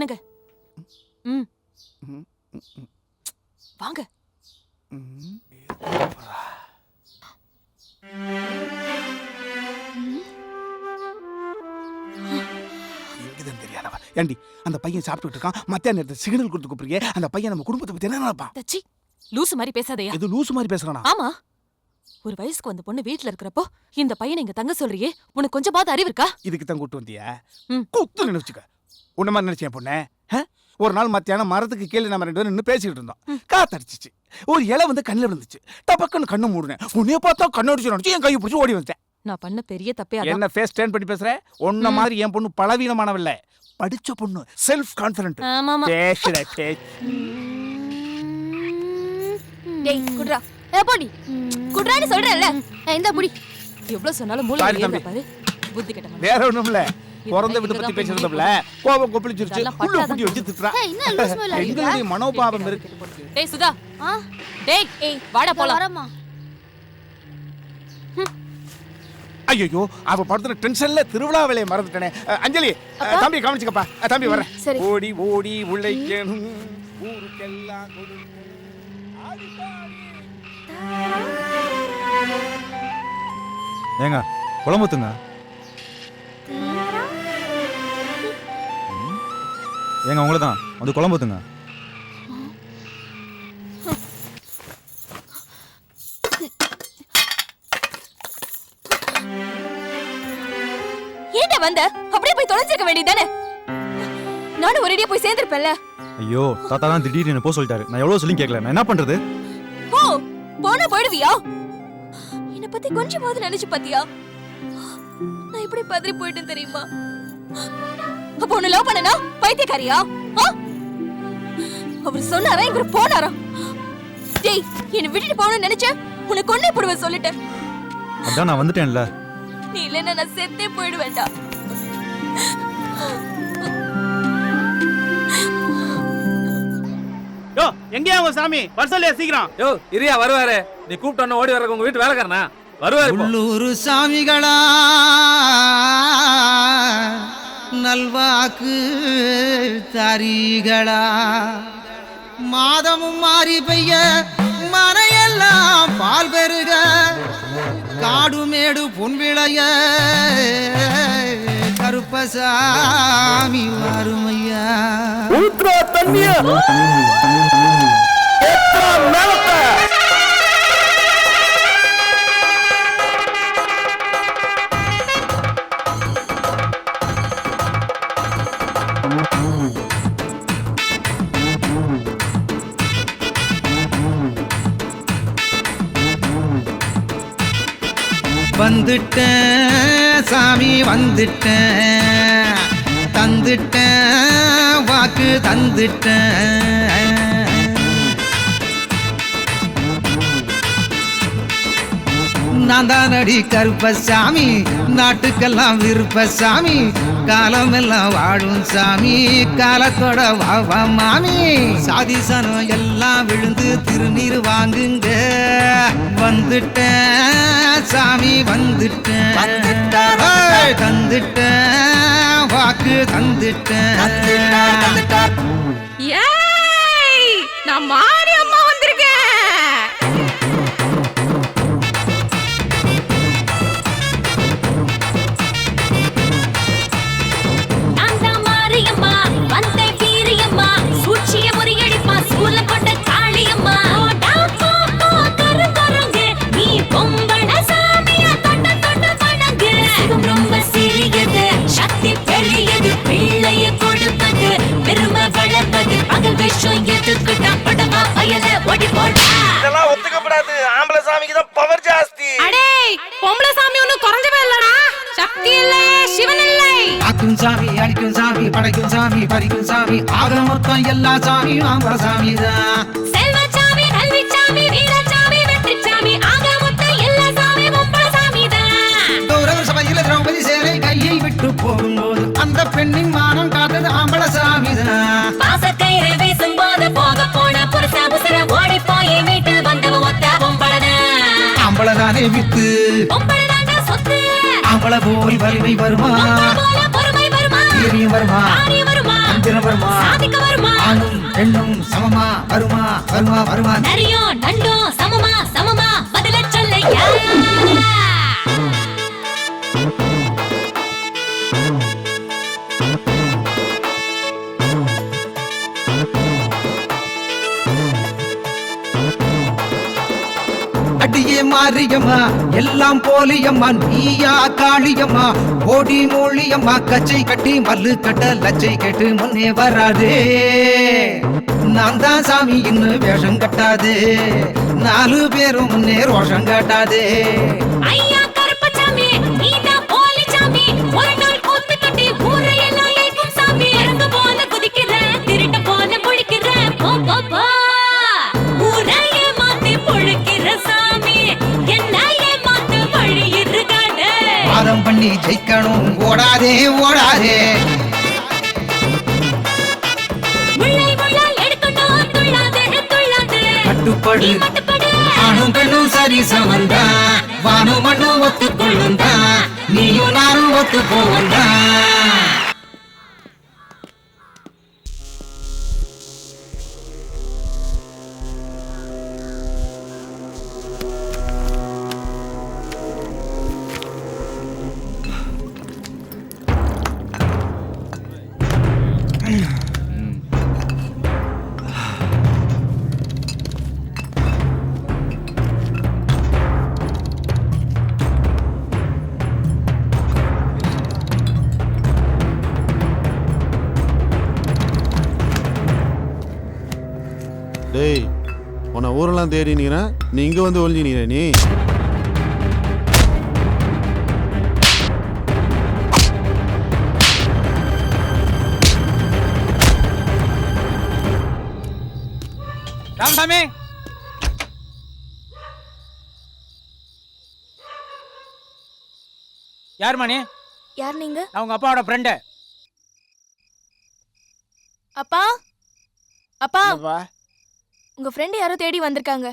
பண்ணுங்க. வாங்க. ஏண்டி அந்த பையன் சாப்பிட்டுட்டு இருக்கான், மத்தியான நேரத்துல சிக்னல் கொடுத்து கூப்பிடுறியே, அந்த பையன் நம்ம குடும்பத்தை பத்தி என்ன நினைப்பான்? தச்சி லூசு மாதிரி பேசாதயா. இது லூசு மாதிரி பேசுறானா? ஆமா, ஒரு வயசுக்கு வந்த பொண்ணு வீட்ல இருக்கிறப்போ இந்த பையனை இங்க தங்க சொல்றியே, உனக்கு கொஞ்சமாவது அறிவு இருக்கா? இதுக்கு தான் கூட்டு வந்தியா? கூத்து நினைச்சுக்க. உன்ன மாதிரி நினைச்சேன் பொண்ணே. ஒரு நாள் மத்தியானம் மரத்துக்கு கீழே நம்ம 2 பேரும் நின்று பேசிக்கிட்டு இருந்தோம். காத்தடிச்சிச்சு. ஒரு இலை வந்து கண்ணில் விழுந்துச்சு. டபக்குன்னு கண்ணு மூடுனேன். உன்னைய பார்த்தா கண்ணடிச்சு நினைச்சு என் கையை பிடிச்சி ஓடி வந்துட்டேன். நான் பண்ண பெரிய தப்பே அதான். என்ன ஃபேஸ் டர்ன் பண்ணி பேசுற? உன்ன மாதிரி என் பொண்ணு பலவீனமானவல்ல, படிச்ச பொண்ணு, செல்ஃப் கான்ஃபிடென்ட். ஆமாமா. பேசுற பேச்சு. டேய் குட்ரா. போடி. குட்ரான்னு சொல்றேன்ல. இந்த புடி. எவ்வளவு சொன்னாலும் மூளை ஏறல பாரு. புத்தி கெட்டவன். வேற ஒண்ணும் இல்ல. பிறந்த விட்டு பத்தி பேசிறதுல கோபம் கொப்பளிச்சிருச்சு. உள்ள குட்டி வச்சு திட்றா. என்ன லூஸ் மேல இருக்கு? எங்களுடைய மனோபாவம் இருக்கு. டேய் சுதா. டேய் வாடா போலாம். வரமா. ஐயோ, அவ படுத்துற டென்ஷன்ல திருவிழா வேலையை மறந்துட்டனே. அஞ்சலி, தம்பி கவனிச்சுக்கப்பா. தம்பி வரேன். ஓடி ஓடி உழைக்கணும் ஊருக்கெல்லாம் கொடுக்கணும். ஏங்க குழம்புத்துங்க. ஏங்க உங்களை தான் வந்து குழம்புத்துங்க. ஏன்டா வந்த? அப்படியே போய் தொலைஞ்சிருக்க வேண்டியதானே? நானும் ஒரேடியா போய் சேர்ந்திருப்பேன்ல. ஐயோ, தாத்தா தான் திடீர்னு என்ன போக சொல்லிட்டாரு. நான் எவ்வளவு சொல்லி கேட்கல. நான் என்ன பண்றது? ஓ, போனா போயிடுவியா? என்ன பத்தி கொஞ்சமாவது நினைச்சு பாத்தியா? நான் எப்படி பதறி போயிட்டேன் தெரியுமா? அப்ப உன்னை லவ் பண்ணனா பைத்தியக்காரியா? அவர் சொன்னாரா இவர் போனாரா? டேய், என்ன விட்டுட்டு போகணும்னு நினைச்ச உன்னை கொன்னே போடுவேன் சொல்லிட்டேன். அதான் நான் வந்துட்டேன்ல. நீ இல்லைன்னா நான் செத்தே போயிடுவேன்டா. யோ, எங்கயா உங்க சாமி? வர சொல்லியா சீக்கிரம். யோ, இரியா வருவாரு. நீ கூப்பிட்டோன்னு ஓடி வர்றதுக்கு உங்க வீட்டு வேலைக்காரனா வருவாரு. உள்ளூர் சாமிகளா நல்வாக்கு தாரிகளா, மாதமும் மாறி பெய்ய மனையெல்லாம் பால் பெருக, காடுமேடு பொன்விளைய கருப்பசாமி வருமையா. வந்துட்டேன் சாமி வந்துட்டேன், தந்துட்டேன் வாக்கு தந்துட்டேன். நான் தான் அடி கருப்பசாமி, நாட்டுக்கெல்லாம் விருப்பசாமி, காலமெல்லாம் வாழும் சாமி, காலத்தோட வாவா மாமி. சாதிசனம் எல்லாம் விழுந்து திருநீர் வாங்குங்க. வந்துட்டேன் சாமி வந்துட்டேன், தந்துட்டேன் வாக்கு தந்துட்டேன். நான் மாரியம்மா வந்திருக்கேன். இதெல்லாம் ஒத்துக்கப்படாது. ஆம்பளை சாமிக்கு தான் பவர் ஜாஸ்தி. அடே, பொம்பளை சாமி ஒண்ணும் குறைஞ்சவே இல்லடா. சக்தி இல்லை, சிவன் இல்லை. ஆக்கும் சாமி, அடிக்கும் சாமி, படைக்கும் சாமி, பறிக்கும் சாமி, ஆக மொத்தம் எல்லா சாமியும் ஆம்பளை சாமி தான். செல்வச்சாமி, கல்விச்சாமி, வீரச்சாமி, வெற்றிச்சாமி, ஆக மொத்தம் எல்லா சாமி பொம்பளை சாமி தான். கௌரவ சபையில திரௌபதி சேரை கையை விட்டு போகும்போது அந்த பெண்ணின் மானம் காத்தது ஆம்பளை சாமி தான். பாசக்கயிறு வீசும்போது போக போன புருஷ புசர ஓடி போய் வீட்டு வந்தவ ஒத்த பொம்பளதான். ஆம்பளை தானே வித்து, பொம்பளை தாங்க சொத்து. ஆம்பளை போல் வலிமை வருமா, பொறுமை வருமா, வீரியம் வருமா, ஆரியம் வருமா, சாஸ்திரம் வருமா சாதிக்க வருமா ஆணும் பெண்ணும் சமமா வருமா வருமா வருமா நரியும் நண்டும் சமமா சமமா பதில சொல்லையா அடியே மாரியம்மா எல்லாம் போலியம்மா நீயா காளியம்மா ஓடி மொழியம்மா கச்சை கட்டி மல்லு கட்ட லச்சை கேட்டு முன்னே வராதே நான் தான் சாமி இன்னும் வேஷம் கட்டாதே 4 பேரும் முன்னே ரோஷம் காட்டாதே ஐயா கருப்பசாமி நீதான் போலி சாமி ஒரு நாள் கூத்து கட்டி ஊரையெல்லாம் ஏய்க்கும் சாமி இறந்து போல குதிக்கிற திருட்ட போல முழிக்கிற போ போ போ ஊரையே மாத்தி பொழுக்கிற சாமி என்ன ஏமாத்து வழி இருக்காடே வாதம் பண்ணி ஜெயிக்கணும் ஓடாதே ஓடாதே முள்ளை முள்ளை எடுக்கணும் துள்ளாதே துள்ளாதே கட்டுப்படு மட்டுப்படு ஆணும் பெண்ணும் சரி சமந்தா வானும் மண்ணும் ஒத்துக்கொள்ளுந்தா நீயும் நானும் ஒத்து போவந்தா டேய் உன்னை ஊரெல்லாம் தேடினீங்கன்னா நீ இங்கே வந்து ஒழிஞ்சினீங்க நீ ராமசாமி யார் மணி? யார் நீங்க? நான் உங்க அப்பாவோட ஃப்ரெண்டு. அப்பா அப்பா என்னப்பா? உங்க ஃப்ரெண்ட் யாரோ தேடி வந்திருக்காங்க.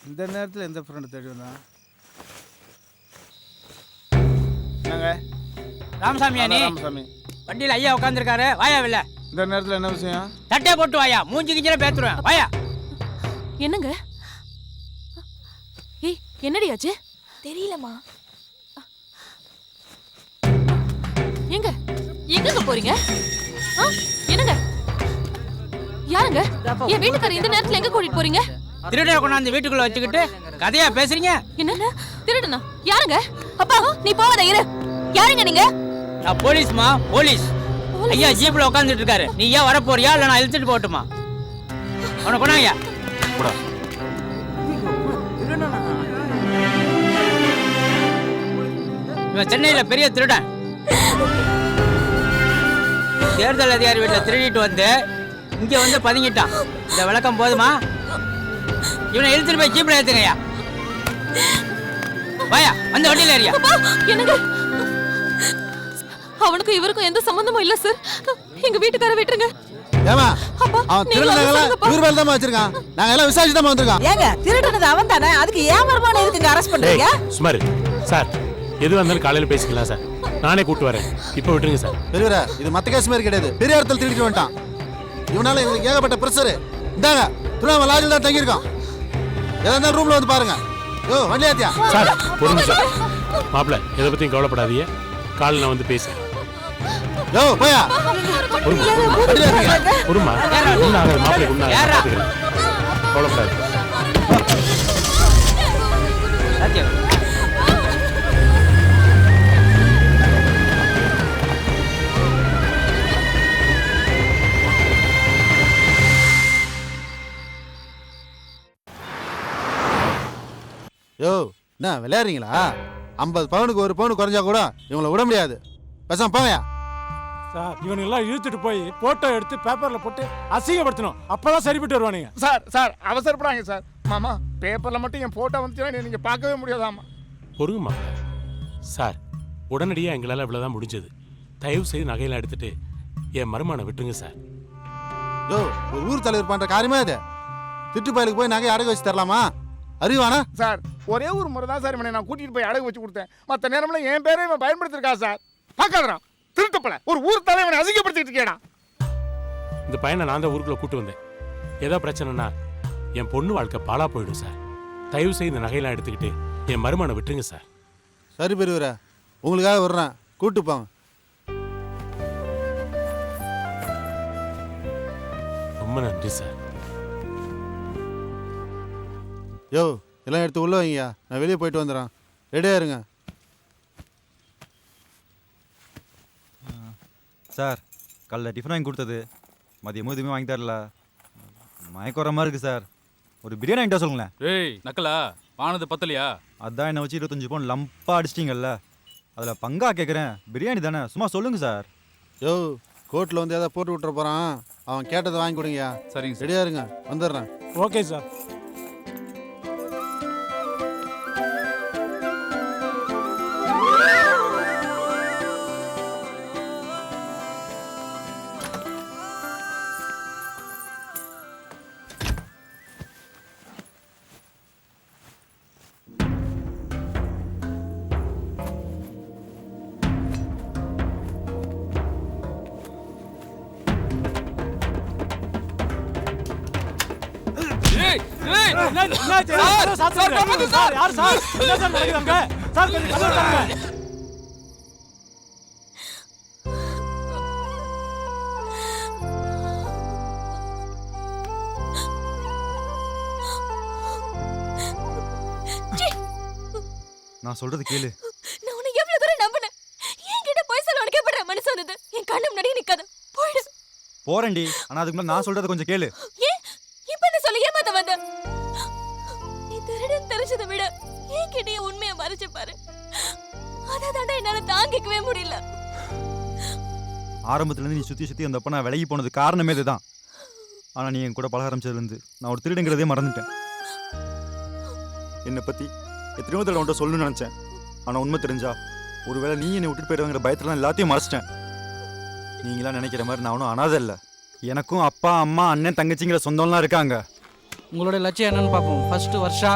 இந்த நேரத்தில் எந்த ஃப்ரெண்டு தேடி வந்தான்? என்னங்க? ராமசாமியா நீ? ராமசாமி. வண்டியில் ஐயா உட்காந்துருக்காரு, வாயா வெளில. இந்த நேரத்தில் என்ன விஷயம்? தட்டே போட்டு வாயா, மூஞ்சி கிஞ்சில பேத்துருவேன், வாயா. என்னங்க? ஏய் என்னடி ஆச்சு? தெரியலமா. எங்க எங்க போறீங்க? என்னங்க? யாருங்க? என் வீட்டுக்காரர் இந்த நேரத்துல எங்க கூட்டிட்டு போறீங்க? திருடனை கொண்டாந்து வீட்டுக்குள்ள வச்சுக்கிட்டு கதையா பேசுறீங்க? என்ன திருடனா? யாருங்க? அப்பா நீ போவாத இரு. யாருங்க நீங்க? நான் போலீஸ்மா, போலீஸ். ஐயா ஜீப்ல உட்காந்துட்டு இருக்காரு, நீ ஏன் வர போறியா இல்ல நான் இழுத்துட்டு போட்டுமா? அவனை கொண்டாங்க. இவன் சென்னையில பெரிய திருடன். தேர்தல் அதிகாரி வீட்டுல திருடிட்டு வந்து இங்க வந்து பதுங்கிட்டான். இந்த விளக்கம் போதுமா? இவனை இழுத்துட்டு போய் ஜீப்ல ஏத்துங்கய்யா. வாயா, அந்த வண்டியில ஏறியா. என்னங்க? அவனுக்கும் இவருக்கும் எந்த சம்பந்தமும் இல்ல சார். எங்க வீட்டுக்கார விட்டுருங்க. ஏமா அப்பா அவன் நீங்க திருடனங்கள சொல்லுங்கப்பா. இவர் மேல தான் வச்சிருக்கான். நாங்க எல்லாம் விசாரிச்சு தான் வந்திருக்கோம். ஏங்க திருடனது அவன் தானே, அதுக்கு ஏன் வருமானம் இருக்குங்க அரெஸ்ட் பண்றீங்க? சுமார் சார், எது வந்தாலும் காலையில பேசிக்கலாம் சார். நானே கூட்டு வரேன், இப்போ விட்டுருங்க சார். பெரியவரே, இது மத்த கேஸ் மாதிரி கிடையாது. பெரிய இடத்துல திருடிட்டு வந்துட்டான். இவனால எங்களுக்கு ஏகப்பட்ட பிரஷர். இந்தாங்க திருவண்ணாமலை லாட்ஜில் தான் தங்கியிருக்கோம். ஏதாவது ரூம்ல வந்து பாருங்க. யோ வண்டி ஏத்தியா சார் பொறுங்க சார். மாப்பிள்ள எதை பத்தியும் கவலைப்படாதீங்க, காலையில் நான் வந்து பேசுறேன். யோ போயா பொறுமா உண்ணாங்க, மாப்பிள்ளை உண்ணாங்க, பார்த்துக்கிறேன். கவலைப்படாது. யோ என்ன விளையாடுறீங்களா? 50 பவுனுக்கு 1 பவுன் குறைஞ்சா கூட இவங்களை விட முடியாது. பேசாம போயா. சார் இவனுங்கெல்லாம் இழுத்துட்டு போய் போட்டோ எடுத்து பேப்பர்ல போட்டு அசிங்கப்படுத்தணும், அப்பதான் சரிப்பட்டு வருவானுங்க. சார் அவசரப்படாங்க சார். மாமா பேப்பர்ல மட்டும் என் போட்டோ வந்துச்சுன்னா நீங்க பார்க்கவே முடியாதாமா. பொறுங்கம்மா சார், உடனடியாக எங்களால் இவ்வளோதான் முடிஞ்சது. தயவு செய்து நகையெல்லாம் எடுத்துட்டு என் மருமான விட்டுருங்க சார். யோ ஒரு ஊர் தலைவர் பண்ற காரியமா இது? திட்டு பயலுக்கு போய் நகை அடகு வச்சு தரலாமா? அறிவானா சார்? ஒரே ஒரு முறை தான் சார் இவனை நான் கூட்டிட்டு போய் அடகு வச்சு கொடுத்தேன். மற்ற நேரம்ல என் பேரை இவன் பயன்படுத்திருக்கா சார். பார்க்காதறான். திருட்டுப்பல ஒரு ஊர் தலைவனை அசிங்கப்படுத்திட்டு இருக்கேடா. இந்த பையனை நான் தான் ஊருக்குள்ள கூட்டு வந்தேன். ஏதோ பிரச்சனைனா என் பொண்ணு வாழ்க்கை பாழா போயிடும் சார். தயவு செய்து இந்த நகையெல்லாம் எடுத்துக்கிட்டு என் மருமனை விட்டுருங்க சார். சரி பெரியவரே, உங்களுக்காக வர்றேன், கூட்டு போங்க. ரொம்ப நன்றி சார். யோ, எல்லாம் எடுத்து உள்ள வைங்கயா, நான் வெளியே போயிட்டு வந்துடுறேன். ரெடியாக இருங்க. சார், காலைல டிஃபன் வாங்கி கொடுத்தது மதியமும் எதுவுமே வாங்கி தரல. மயக்க வர மாதிரி இருக்கு சார். ஒரு பிரியாணி வாங்கிட்டா சொல்லுங்களேன். ஏய் நக்கலா, வானது பத்தலையா? அதான் என்னை வச்சு 25 பவுன் லம்பா அடிச்சிட்டிங்கல்ல, அதில் பங்கா கேட்குறேன். பிரியாணி தானே, சும்மா சொல்லுங்க சார். யோ, கோர்ட்டில் வந்து எதாவது போட்டு விட்டுற போகிறான், அவன் கேட்டதை வாங்கி கொடுங்கயா. சரிங்க சார். ரெடியாக இருங்க, வந்துடுறேன். Okay sir. நான் சொல்றது கேளு. நான் உன்னை எவ்வளவு தூரம் நம்பினேன். என்கிட்ட போய் சொல்ல உனக்கு எப்படி மனசு வந்தது? என் கண்ணு முன்னாடி நிக்காத, போயிடு. போறேன்டி, ஆனா அதுக்கு முன்னாடி நான் சொல்றது கொஞ்சம் கேளு. ஏன் இப்ப என்ன சொல்ல ஏமாத்த வந்த? நீ திருடன் தெரிஞ்சதை விட என்கிட்டயே உண்மையை மறைச்சு பாரு. அதான் என்னால தாங்கிக்கவே முடியல. ஆரம்பத்துலேருந்து நீ சுற்றி சுற்றி அந்த அப்ப நான் விலகி போனது காரணமே இதுதான். ஆனால் நீ என் கூட பழக ஆரம்பிச்சதுலேருந்து நான் ஒரு திருடுங்கிறதே மறந்துட்டேன். என்னை பற்றி எத்தனையோ தடவை உன்ட்ட சொல்லணும்னு நினச்சேன். ஆனால் உண்மை தெரிஞ்சா ஒருவேளை நீ என்னை விட்டுட்டு போயிடுவாங்கிற பயத்தில் நான் எல்லாத்தையும் மறைச்சிட்டேன். நீங்களாம் நினைக்கிற மாதிரி நான் ஒன்றும் அனாதை இல்லை. எனக்கும் அப்பா அம்மா அண்ணன் தங்கச்சிங்கிற சொந்தம்லாம் இருக்காங்க. உங்களோட லட்சியம் என்னன்னு பார்ப்போம். ஃபர்ஸ்ட் வர்ஷா,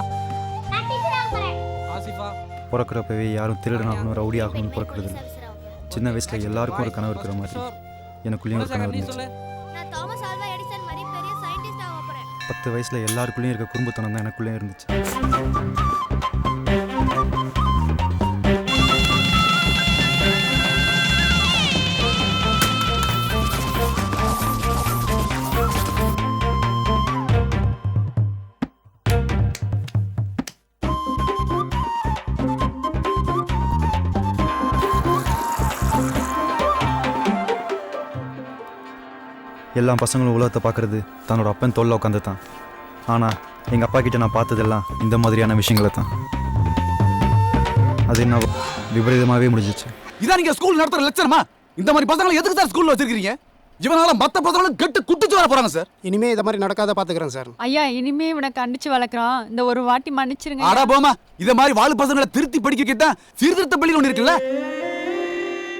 ஆசிஃபா. பிறக்கிறப்பவே யாரும் திருடனாகணும் ரவுடி ஆகணும்னு பிறக்கிறது இல்லை. சின்ன வயசில் எல்லாருக்கும் ஒரு கனவு இருக்கிற மாதிரி எனக்குள்ளேயும் ஒரு கனவு இருந்துச்சு. 10 வயசில் எல்லாருக்குள்ளேயும் இருக்க குடும்பத்தனம் தான் எனக்குள்ளேயும் இருந்துச்சு. எல்லா பசங்களும் உலகத்தை பார்க்குறது தன்னோட அப்பன் தோளில் உட்காந்து தான். ஆனால் எங்கள் அப்பா கிட்ட நான் பார்த்ததெல்லாம் இந்த மாதிரியான விஷயங்களை தான். அது என்ன விபரீதமாகவே முடிஞ்சிச்சு. இதான் நீங்க ஸ்கூல் நடத்துற லட்சணமா? இந்த மாதிரி பசங்களை எதுக்கு சார் ஸ்கூல்ல வச்சிருக்கீங்க? இவனால மத்த பசங்களும் கெட்டு குட்டிச்சு வர போறாங்க சார். இனிமே இந்த மாதிரி நடக்காத பாத்துக்கிறேன் சார். ஐயா, இனிமே இவனை கண்டிச்சு வளர்க்குறான். இந்த ஒரு வாட்டி மன்னிச்சிருங்க. அடா போமா, இத மாதிரி வாழு பசங்களை திருத்தி படிக்க வைக்கத்தான் சீர்திருத்த பள்ளி ஒன்று இருக்குல்ல,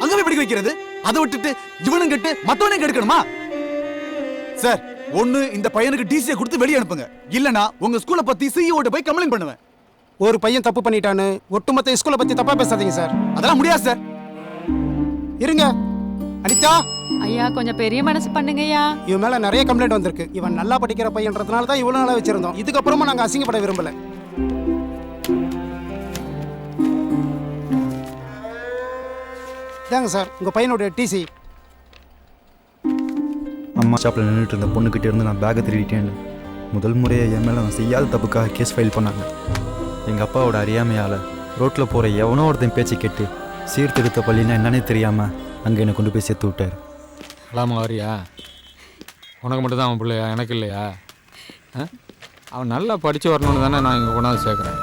அங்க போய் படிக்க வைக்கிறது. அதை விட்டுட்டு இவனும் கெட்டு மத்தவனையும் கெடுக்கணுமா? சார், ஒண்ணு இந்த பையனுக்கு டிசியை கொடுத்து வெளியே அனுப்புங்க, இல்லனா உங்க ஸ்கூலை பத்தி சிஇஓ போய் கம்ப்ளைண்ட் பண்ணுவேன். ஒரு பையன் தப்பு பண்ணிட்டான்னு ஒட்டுமொத்த ஸ்கூலை பத்தி தப்பா பேசாதீங்க சார். அதெல்லாம் முடியாது சார். இருங்க அனிதா. ஐயா, கொஞ்சம் பெரிய மனசு பண்ணுங்க ஐயா. இவன் மேல நிறைய கம்ப்ளைண்ட் வந்திருக்கு. இவன் நல்லா படிக்கிற பையன்றதுனால தான் இவ்வளவு நாளா வச்சிருந்தோம். இதுக்கப்புறமா நாங்க அசிங்கப்பட விரும்பல. இதாங்க சார் உங்க பையனோட டிசி. அம்மா ஷாப்பில் நின்றுட்டு இருந்த பொண்ணுக்கிட்டே இருந்து நான் பேக்கை திருடிட்டேன்னு முதல் முறையாக என் மேலே நான் செய்யாத தப்புக்காக கேஸ் ஃபைல் பண்ணாங்க. எங்கள் அப்பாவோட அறியாமையால் ரோட்டில் போகிற எவனோ ஒருத்தன் பேச்சு கேட்டு சீர்திருத்த பள்ளின்னா என்னன்னே தெரியாமல் அங்கே என்னை கொண்டு போய் சேர்த்து விட்டார். அலாமா வரியா? உனக்கு மட்டும் தான் அவன் பிள்ளையா, எனக்கு இல்லையா? அவன் நல்லா படித்து வரணும்னு தானே நான் இங்கே கொண்டாந்து சேர்க்குறேன்.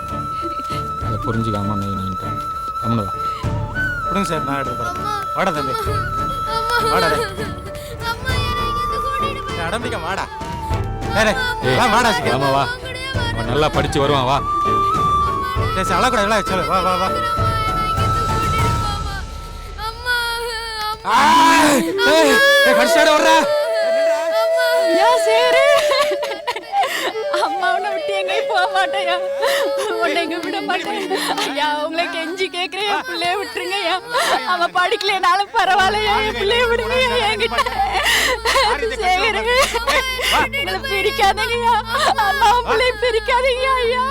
அதை புரிஞ்சுக்காம நான் தமிழா விடுங்க சார், நான் எடுத்து போகிறேன். வாடா தம்பி, வாடா அடம்பிக்க, வாடா வாடா ஆமா வா, அவன் நல்லா படித்து வருவான். வா அழக்கூட சொல்லு, வா வா வா. கடிச்சாட வர்ற அம்மாவை விட்டு எங்கேயும் போக மாட்டேயா, உன்னை எங்க விட மாட்டேன் ஐயா. உங்களை கெஞ்சி கேட்கிறேன், என் பிள்ளைய விட்டுருங்க ஐயா. அவன் படிக்கலைனாலும் பரவாயில்லையா, என் பிள்ளைய விடுங்க என்கிட்ட. சேகரங்க, எங்களை பிரிக்காதீங்கய்யா, அம்மாவும் பிள்ளைய பிரிக்காதீங்க ஐயா.